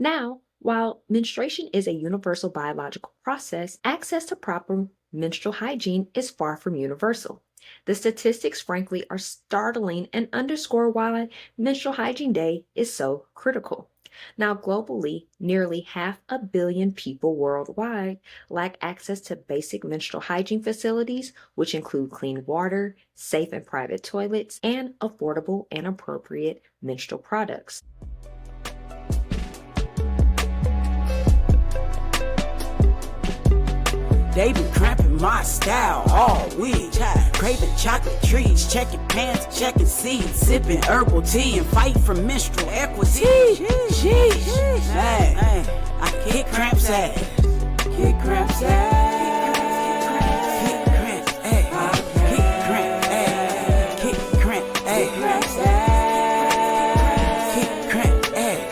Now, while menstruation is a universal biological process, access to proper menstrual hygiene is far from universal. The statistics, frankly, are startling and underscore why Menstrual Hygiene Day is so critical. Now, globally, nearly 500 million people worldwide lack access to basic menstrual hygiene facilities, which include clean water, safe and private toilets, and affordable and appropriate menstrual products. They been cramping my style all week. Craving chocolate treats, checking pants, checking seeds, sipping herbal tea, and fight for menstrual equity. Sheesh, man, I kick Cramp's ass. Kick Cramp's ass. Kick Cramp's ass. Kick Cramp's ass. Kick Cramp's ass.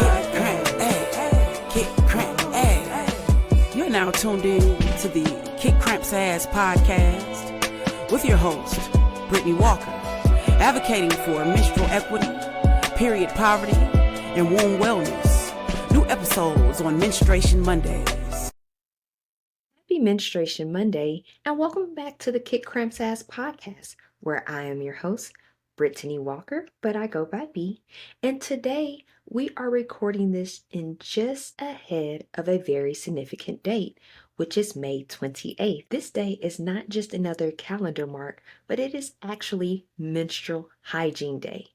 Kick Cramp's ass. Kick Cramp's ass. You're now tuned in to the Kick Cramp's Ass podcast with your host, Brittany Walker, advocating for menstrual equity, period poverty, and womb wellness. New episodes on Menstruation Mondays. Happy Menstruation Monday, and welcome back to the Kick Cramp's Ass podcast, where I am your host, Brittany Walker, but I go by B. And today we are recording this in just ahead of a very significant date, which is May 28th. This day is not just another calendar mark, but it is actually Menstrual Hygiene Day.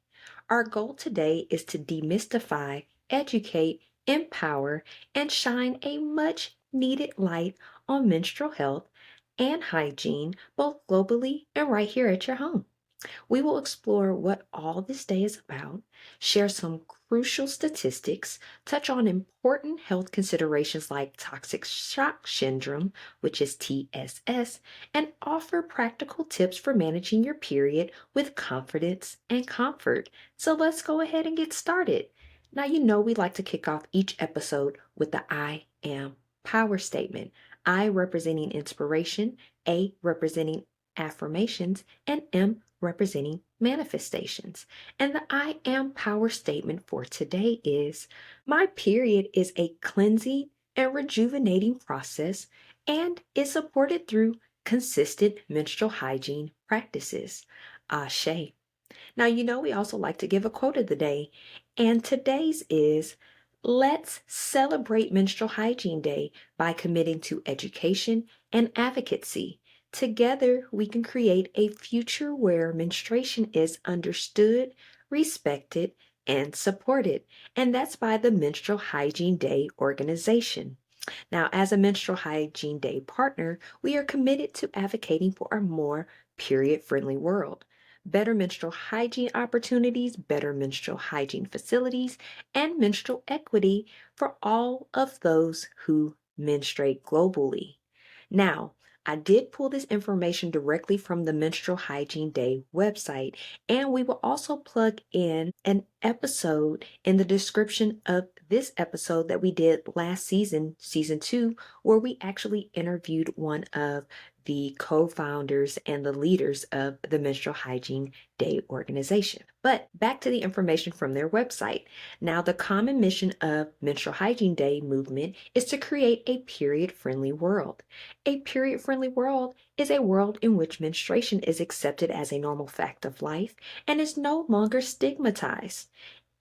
Our goal today is to demystify, educate, empower, and shine a much needed light on menstrual health and hygiene, both globally and right here at your home. We will explore what all this day is about, share some crucial statistics, touch on important health considerations like toxic shock syndrome, which is TSS, and offer practical tips for managing your period with confidence and comfort. So let's go ahead and get started. Now, you know we like to kick off each episode with the I am power statement. I representing inspiration, A representing affirmations, and M representing manifestations. And the I am power statement for today is, my period is a cleansing and rejuvenating process and is supported through consistent menstrual hygiene practices. Ashe. Now, you know we also like to give a quote of the day, and today's is, let's celebrate Menstrual Hygiene Day by committing to education and advocacy. Together, we can create a future where menstruation is understood, respected, and supported. And that's by the Menstrual Hygiene Day organization. Now, as a Menstrual Hygiene Day partner, we are committed to advocating for a more period-friendly world. Better menstrual hygiene opportunities, better menstrual hygiene facilities, and menstrual equity for all of those who menstruate globally. Now, I did pull this information directly from the Menstrual Hygiene Day website, and we will also plug in an episode in the description of this episode that we did last season, season 2, where we actually interviewed one of the co-founders and the leaders of the Menstrual Hygiene Day organization. But back to the information from their website. Now, the common mission of Menstrual Hygiene Day movement is to create a period-friendly world. A period-friendly world is a world in which menstruation is accepted as a normal fact of life and is no longer stigmatized.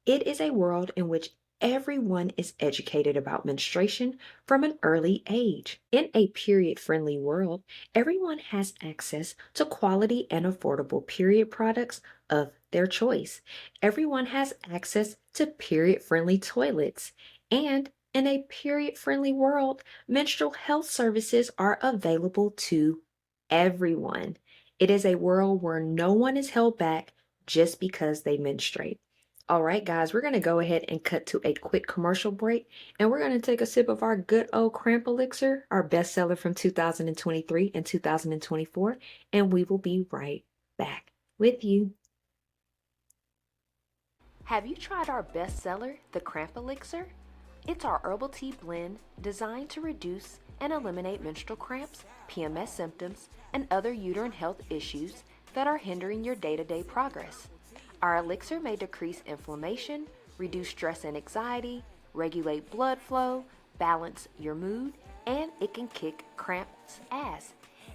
It is a world in which everyone is educated about menstruation from an early age. In a period-friendly world, everyone has access to quality and affordable period products of their choice. Everyone has access to period-friendly toilets. And in a period-friendly world, menstrual health services are available to everyone. It is a world where no one is held back just because they menstruate. All right, guys, we're going to go ahead and cut to a quick commercial break, and we're going to take a sip of our good old Cramp Elixir, our bestseller from 2023 and 2024, and we will be right back with you. Have you tried our bestseller, the Cramp Elixir? It's our herbal tea blend designed to reduce and eliminate menstrual cramps, PMS symptoms, and other uterine health issues that are hindering your day-to-day progress. Our elixir may decrease inflammation, reduce stress and anxiety, regulate blood flow, balance your mood, and it can kick cramps ass.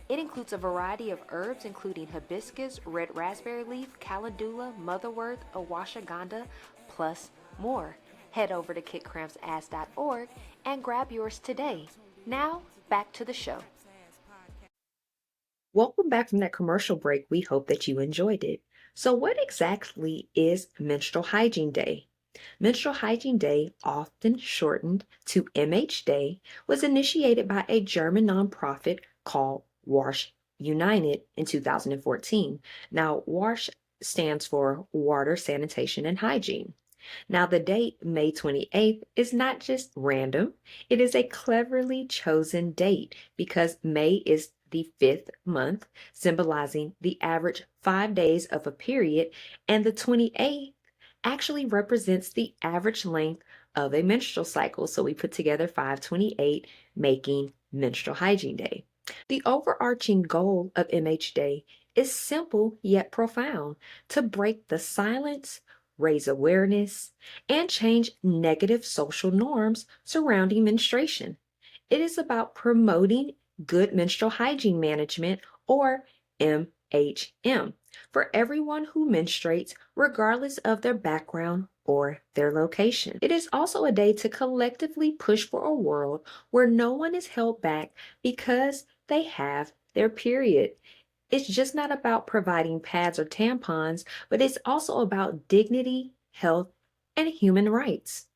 It includes a variety of herbs including hibiscus, red raspberry leaf, calendula, motherwort, ashwagandha, plus more. Head over to kickcrampsass.org and grab yours today. Now, back to the show. Welcome back from that commercial break. We hope that you enjoyed it. So, what exactly is Menstrual Hygiene Day? Menstrual Hygiene Day, often shortened to MH Day, was initiated by a German nonprofit called Wash United in 2014. Now, WASH stands for Water, Sanitation, and Hygiene. Now, the date, May 28th, is not just random. It is a cleverly chosen date because May is the fifth month, symbolizing the average 5 days of a period, and the 28th actually represents the average length of a menstrual cycle. So we put together 528, making Menstrual Hygiene Day. The overarching goal of MH Day is simple yet profound: to break the silence, raise awareness, and change negative social norms surrounding menstruation. It is about promoting good menstrual hygiene management, or MHM, for everyone who menstruates, regardless of their background or their location. It is also a day to collectively push for a world where no one is held back because they have their period. It's just not about providing pads or tampons, but it's also about dignity, health, and human rights.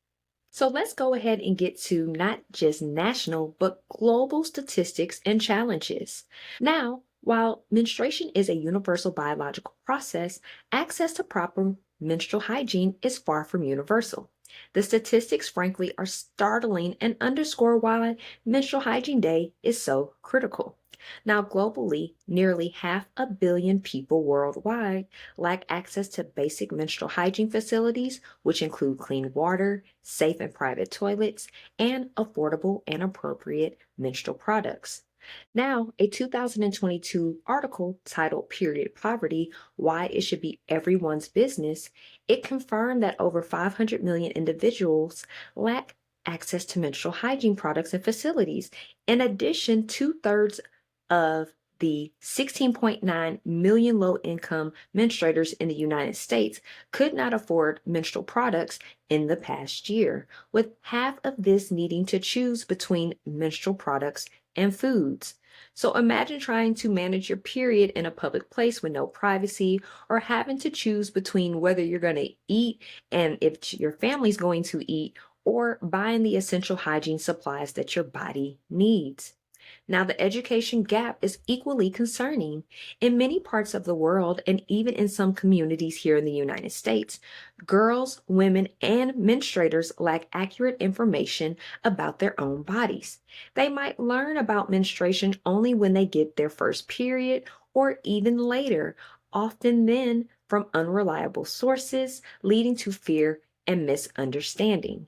So let's go ahead and get to not just national, but global statistics and challenges. Now, while menstruation is a universal biological process, access to proper menstrual hygiene is far from universal. The statistics, frankly, are startling and underscore why Menstrual Hygiene Day is so critical. Now, globally, nearly 500 million people worldwide lack access to basic menstrual hygiene facilities, which include clean water, safe and private toilets, and affordable and appropriate menstrual products. Now, a 2022 article titled Period Poverty: Why It Should Be Everyone's Business, it confirmed that over 500 million individuals lack access to menstrual hygiene products and facilities. In addition, two-thirds of the 16.9 million low-income menstruators in the United States could not afford menstrual products in the past year, with half of this needing to choose between menstrual products and foods. So imagine trying to manage your period in a public place with no privacy, or having to choose between whether you're going to eat and if your family's going to eat, or buying the essential hygiene supplies that your body needs. Now, the education gap is equally concerning. In many parts of the world, and even in some communities here in the United States, girls, women, and menstruators lack accurate information about their own bodies. They might learn about menstruation only when they get their first period, or even later, often then from unreliable sources, leading to fear and misunderstanding.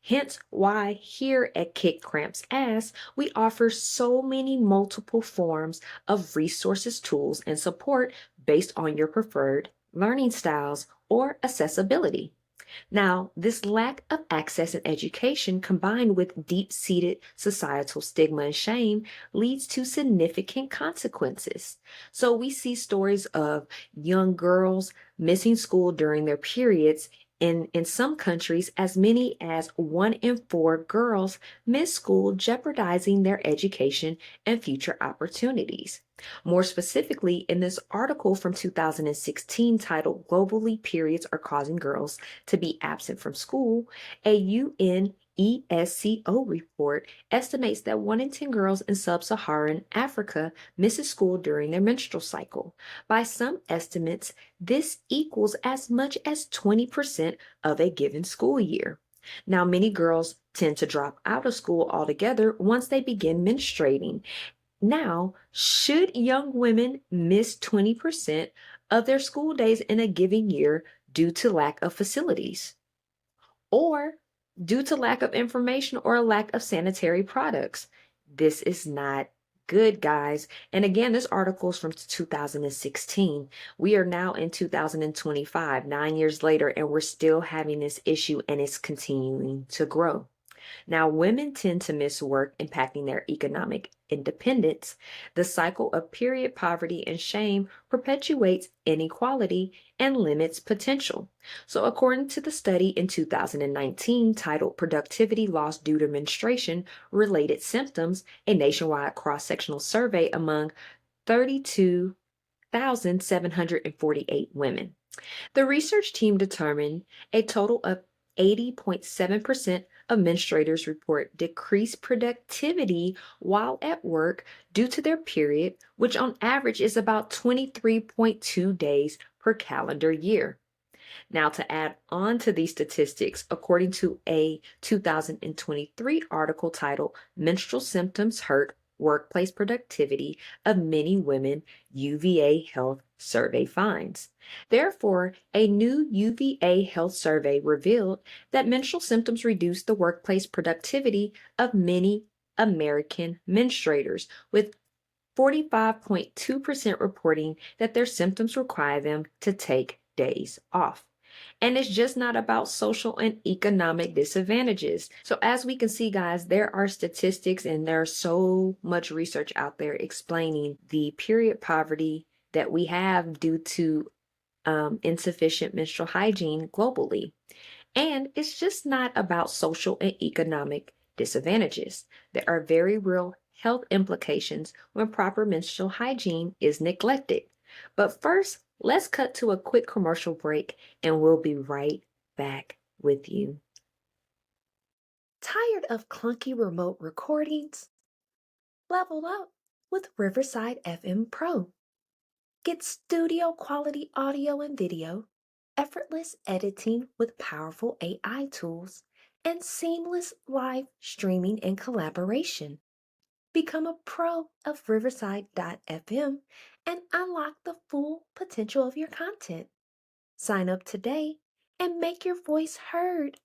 Hence why here at Kick Cramps Ass, we offer so many multiple forms of resources, tools, and support based on your preferred learning styles or accessibility. Now, this lack of access and education, combined with deep-seated societal stigma and shame, leads to significant consequences. So we see stories of young girls missing school during their periods. In some countries, as many as 1 in 4 girls miss school, jeopardizing their education and future opportunities. More specifically, in this article from 2016 titled Globally Periods Are Causing Girls to Be Absent from School, a UNESCO report estimates that 1 in 10 girls in sub-Saharan Africa misses school during their menstrual cycle. By some estimates, this equals as much as 20% of a given school year. Now, many girls tend to drop out of school altogether once they begin menstruating. Now, should young women miss 20% of their school days in a given year due to lack of facilities, or due to lack of information or lack of sanitary products? This is not good, guys. And again, this article is from 2016. We are now in 2025, 9 years later, and we're still having this issue and it's continuing to grow. Now, women tend to miss work, impacting their economic independence. The cycle of period poverty and shame perpetuates inequality and limits potential. So, according to the study in 2019 titled Productivity Loss Due to Menstruation Related Symptoms, a nationwide cross sectional survey among 32,748 women. The research team determined a total of 80.7% of menstruators report decreased productivity while at work due to their period, which on average is about 23.2 days per calendar year. Now, to add on to these statistics, according to a 2023 article titled Menstrual Symptoms Hurt Workplace Productivity of Many Women, UVA Health Survey finds. Therefore, a new UVA Health Survey revealed that menstrual symptoms reduce the workplace productivity of many American menstruators, with 45.2% reporting that their symptoms require them to take days off. And it's just not about social and economic disadvantages. So, as we can see, guys, there are statistics and there's so much research out there explaining the period poverty that we have due to insufficient menstrual hygiene globally. And it's just not about social and economic disadvantages. There are very real health implications when proper menstrual hygiene is neglected. But first, let's cut to a quick commercial break and we'll be right back with you. Tired of clunky remote recordings? Level up with Riverside FM Pro. Get studio quality audio and video, effortless editing with powerful AI tools, and seamless live streaming and collaboration. Become a pro of Riverside.fm and unlock the full potential of your content. Sign up today and make your voice heard.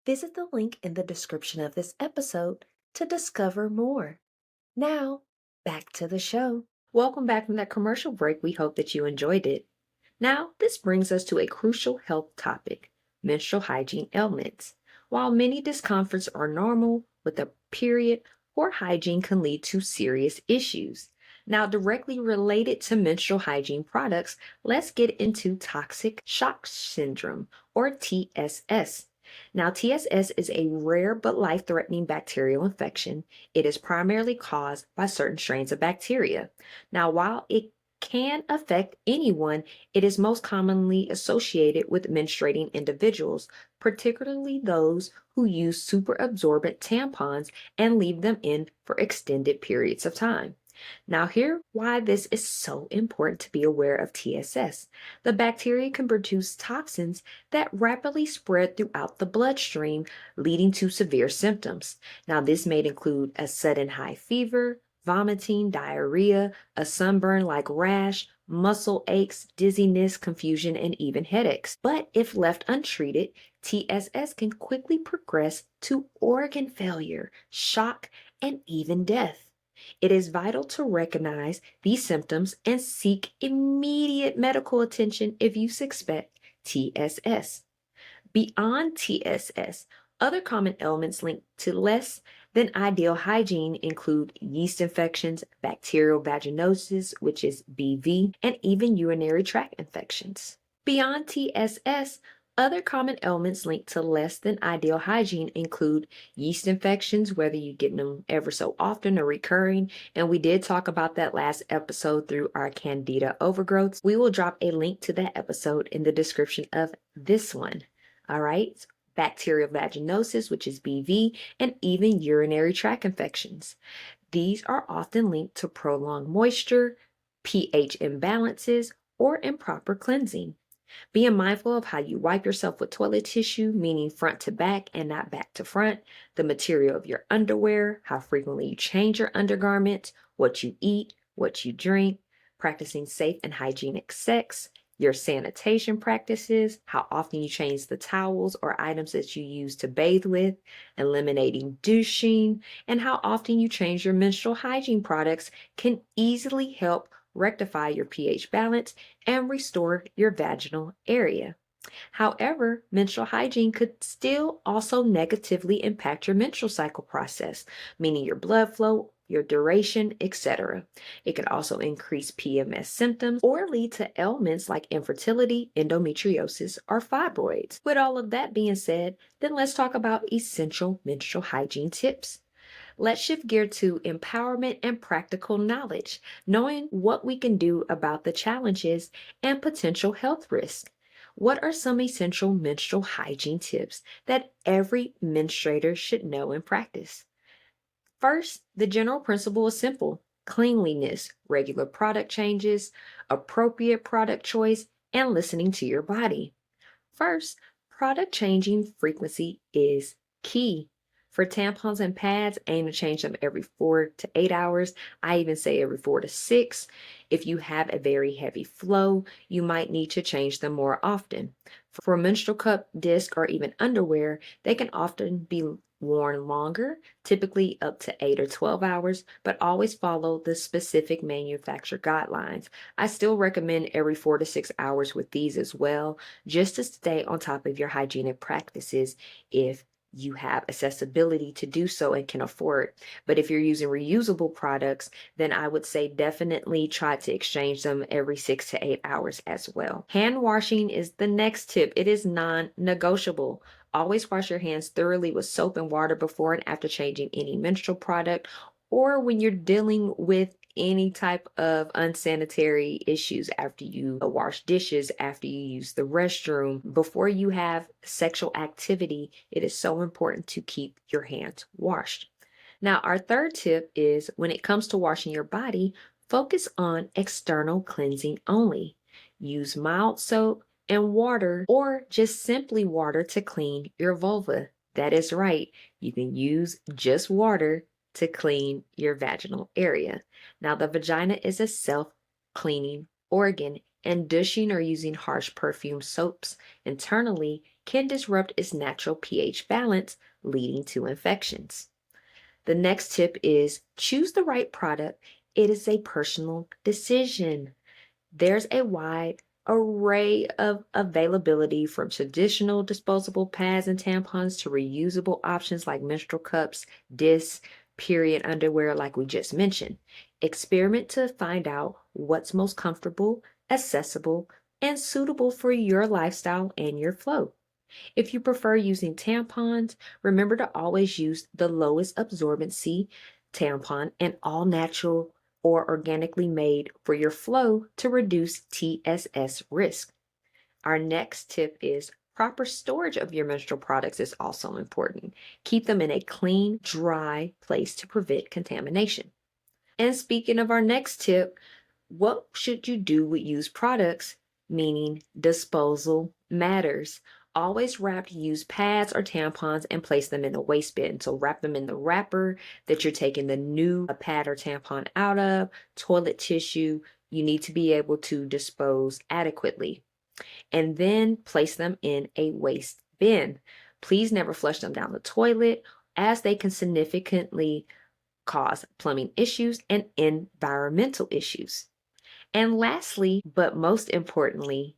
Visit the link in the description of this episode to discover more. Now, back to the show. Welcome back from that commercial break. We hope that you enjoyed it. Now, this brings us to a crucial health topic, menstrual hygiene ailments. While many discomforts are normal with a period, poor hygiene can lead to serious issues. Now, directly related to menstrual hygiene products, let's get into toxic shock syndrome, or TSS. Now, TSS is a rare but life-threatening bacterial infection. It is primarily caused by certain strains of bacteria. Now, while it can affect anyone, it is most commonly associated with menstruating individuals, particularly those who use super absorbent tampons and leave them in for extended periods of time. Now, here why this is so important to be aware of TSS. The bacteria can produce toxins that rapidly spread throughout the bloodstream, leading to severe symptoms. Now, this may include a sudden high fever, vomiting, diarrhea, a sunburn like rash, muscle aches, dizziness, confusion, and even headaches. But if left untreated, TSS can quickly progress to organ failure, shock, and even death. It is vital to recognize these symptoms and seek immediate medical attention if you suspect TSS. Beyond TSS, other common ailments linked to less than ideal hygiene include yeast infections, bacterial vaginosis, which is BV, and even urinary tract infections. Beyond TSS, other common ailments linked to less than ideal hygiene include yeast infections, whether you get them ever so often or recurring, and we did talk about that last episode through our Candida overgrowths. We will drop a link to that episode in the description of this one. All right, bacterial vaginosis, which is BV, and even urinary tract infections. These are often linked to prolonged moisture, pH imbalances, or improper cleansing. Being mindful of how you wipe yourself with toilet tissue, meaning front to back and not back to front, the material of your underwear, how frequently you change your undergarments, what you eat, what you drink, practicing safe and hygienic sex, your sanitation practices, how often you change the towels or items that you use to bathe with, eliminating douching, and how often you change your menstrual hygiene products can easily help rectify your pH balance and restore your vaginal area. However, menstrual hygiene could still also negatively impact your menstrual cycle process, meaning your blood flow, your duration, etc. It can also increase PMS symptoms or lead to ailments like infertility, endometriosis, or fibroids. With all of that being said, then let's talk about essential menstrual hygiene tips. Let's shift gear to empowerment and practical knowledge, knowing what we can do about the challenges and potential health risks. What are some essential menstrual hygiene tips that every menstruator should know and practice? First, the general principle is simple: cleanliness, regular product changes, appropriate product choice, and listening to your body. First, product changing frequency is key. For tampons and pads, aim to change them every 4 to 8 hours. I even say every 4 to 6. If you have a very heavy flow, you might need to change them more often. For menstrual cup, disc, or even underwear, they can often be worn longer, typically up to 8 or 12 hours, but always follow the specific manufacturer guidelines. I still recommend every 4 to 6 hours with these as well, just to stay on top of your hygienic practices if you have accessibility to do so and can afford. But if you're using reusable products, then I would say definitely try to exchange them every 6 to 8 hours as well. Hand washing is the next tip. It is non-negotiable. Always wash your hands thoroughly with soap and water before and after changing any menstrual product, or when you're dealing with any type of unsanitary issues after you wash dishes, after you use the restroom, before you have sexual activity. It is so important to keep your hands washed. Now, our third tip is when it comes to washing your body, focus on external cleansing only. Use mild soap and water, or just simply water to clean your vulva. That is right, you can use just water to clean your vaginal area. Now, the vagina is a self-cleaning organ, and douching or using harsh perfume soaps internally can disrupt its natural pH balance, leading to infections. The next tip is choose the right product. It is a personal decision. There's a wide array of availability, from traditional disposable pads and tampons to reusable options like menstrual cups, discs, period underwear, like we just mentioned. Experiment to find out what's most comfortable, accessible, and suitable for your lifestyle and your flow. If you prefer using tampons, remember to always use the lowest absorbency tampon and all natural or organically made for your flow to reduce TSS risk. Our next tip is proper storage of your menstrual products is also important. Keep them in a clean, dry place to prevent contamination. And speaking of our next tip, what should you do with used products? Meaning disposal matters. Always wrap used pads or tampons and place them in a waste bin. So wrap them in the wrapper that you're taking the new pad or tampon out of, toilet tissue. You need to be able to dispose adequately. And then place them in a waste bin. Please never flush them down the toilet, as they can significantly cause plumbing issues and environmental issues. And lastly, but most importantly,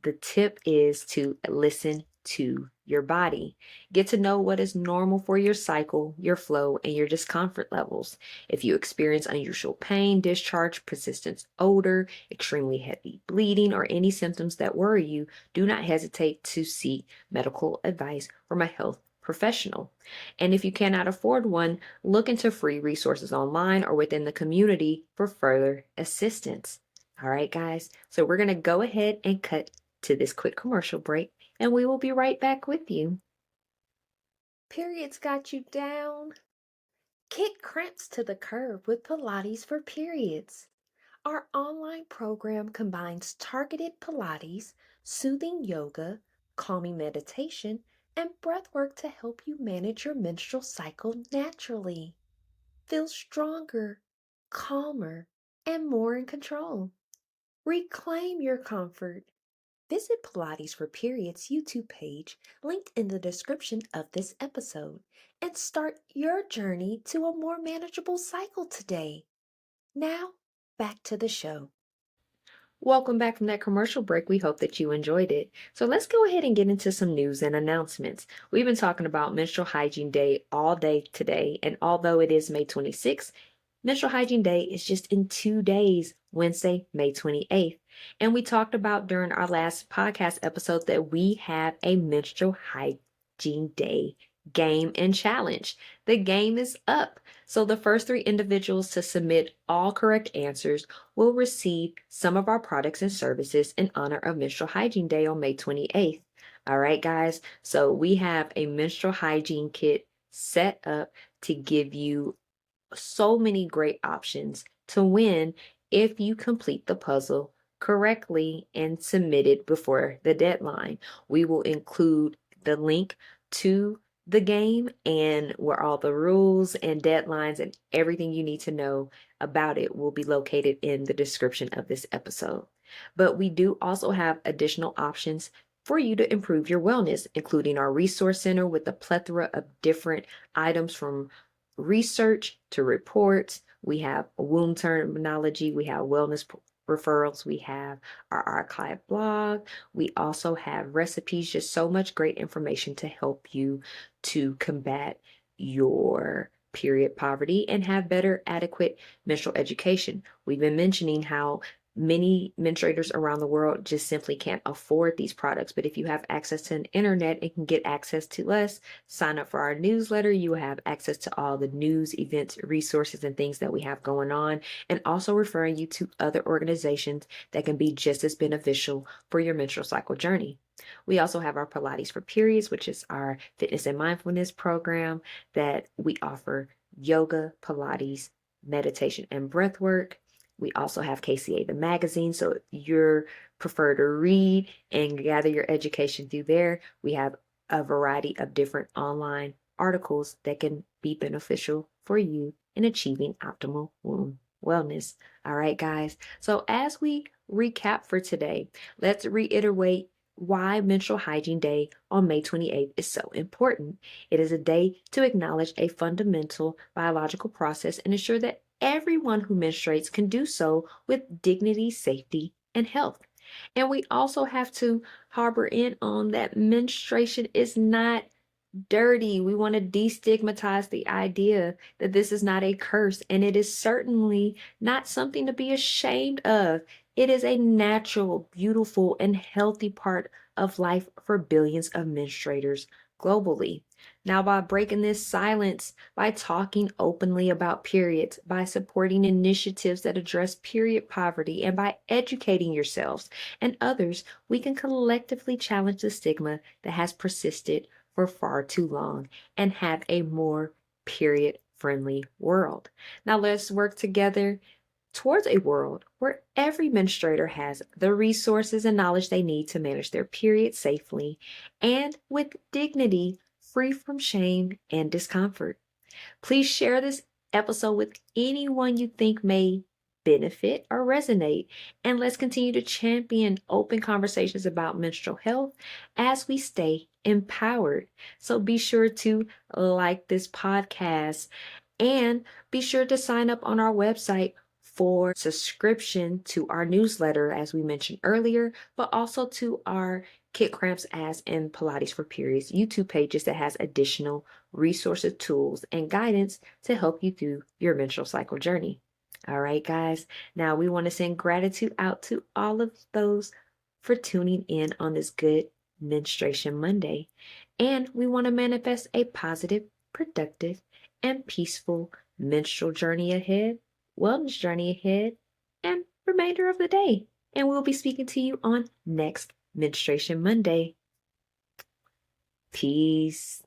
the tip is to listen to your body. Get to know what is normal for your cycle, your flow, and your discomfort levels. If you experience unusual pain, discharge, persistent odor, extremely heavy bleeding, or any symptoms that worry you, do not hesitate to seek medical advice from a health professional. And if you cannot afford one, look into free resources online or within the community for further assistance. All right, guys, so we're going to go ahead and cut to this quick commercial break, and we will be right back with you. Periods got you down? Kick cramps to the curb with Pilates for Periods. Our online program combines targeted Pilates, soothing yoga, calming meditation, and breathwork to help you manage your menstrual cycle naturally. Feel stronger, calmer, and more in control. Reclaim your comfort visit Pilates for Periods YouTube page linked in the description of this episode and start your journey to a more manageable cycle today. Now, back to the show. Welcome back from that commercial break. We hope that you enjoyed it. So let's go ahead and get into some news and announcements. We've been talking about Menstrual Hygiene Day all day today, and although it is May 26th, Menstrual Hygiene Day is just in 2 days, Wednesday, May 28th. And we talked about during our last podcast episode that we have a Menstrual Hygiene Day game and challenge. The game is up. So the first 3 individuals to submit all correct answers will receive some of our products and services in honor of Menstrual Hygiene Day on May 28th. All right, guys. So we have a menstrual hygiene kit set up to give you so many great options to win if you complete the puzzle correctly and submit it before the deadline. We will include the link to the game and where all the rules and deadlines and everything you need to know about it will be located in the description of this episode. But we do also have additional options for you to improve your wellness, including our resource center with a plethora of different items from research to reports. We have womb terminology, we have wellness referrals, we have our archive blog, we also have recipes, just so much great information to help you to combat your period poverty and have better adequate menstrual education. We've been mentioning how many menstruators around the world just simply can't afford these products, but if you have access to an internet and can get access to us, sign up for our newsletter, you will have access to all the news, events, resources, and things that we have going on, and also referring you to other organizations that can be just as beneficial for your menstrual cycle journey. We also have our Pilates for Periods, which is our fitness and mindfulness program that we offer yoga, Pilates, meditation, and breath work. We also have KCA, the magazine, so if you prefer to read and gather your education through there, we have a variety of different online articles that can be beneficial for you in achieving optimal womb wellness. All right, guys. So as we recap for today, let's reiterate why Menstrual Hygiene Day on May 28th is so important. It is a day to acknowledge a fundamental biological process and ensure that everyone who menstruates can do so with dignity, safety, and health. And we also have to harbor in on that menstruation is not dirty. We want to destigmatize the idea that this is not a curse, and it is certainly not something to be ashamed of. It is a natural, beautiful, and healthy part of life for billions of menstruators globally. Now, by breaking this silence, by talking openly about periods, by supporting initiatives that address period poverty, and by educating yourselves and others, we can collectively challenge the stigma that has persisted for far too long and have a more period friendly world. Now let's work together towards a world where every menstruator has the resources and knowledge they need to manage their period safely and with dignity, free from shame and discomfort. Please share this episode with anyone you think may benefit or resonate. And let's continue to champion open conversations about menstrual health as we stay empowered. So be sure to like this podcast and be sure to sign up on our website for subscription to our newsletter, as we mentioned earlier, but also to our Kick Cramps Ass and Pilates for Periods YouTube pages that has additional resources, tools, and guidance to help you through your menstrual cycle journey. All right, guys. Now we want to send gratitude out to all of those for tuning in on this good Menstruation Monday. And we want to manifest a positive, productive, and peaceful menstrual journey ahead, wellness journey ahead, and remainder of the day. And we'll be speaking to you on next Menstruation Monday. Peace.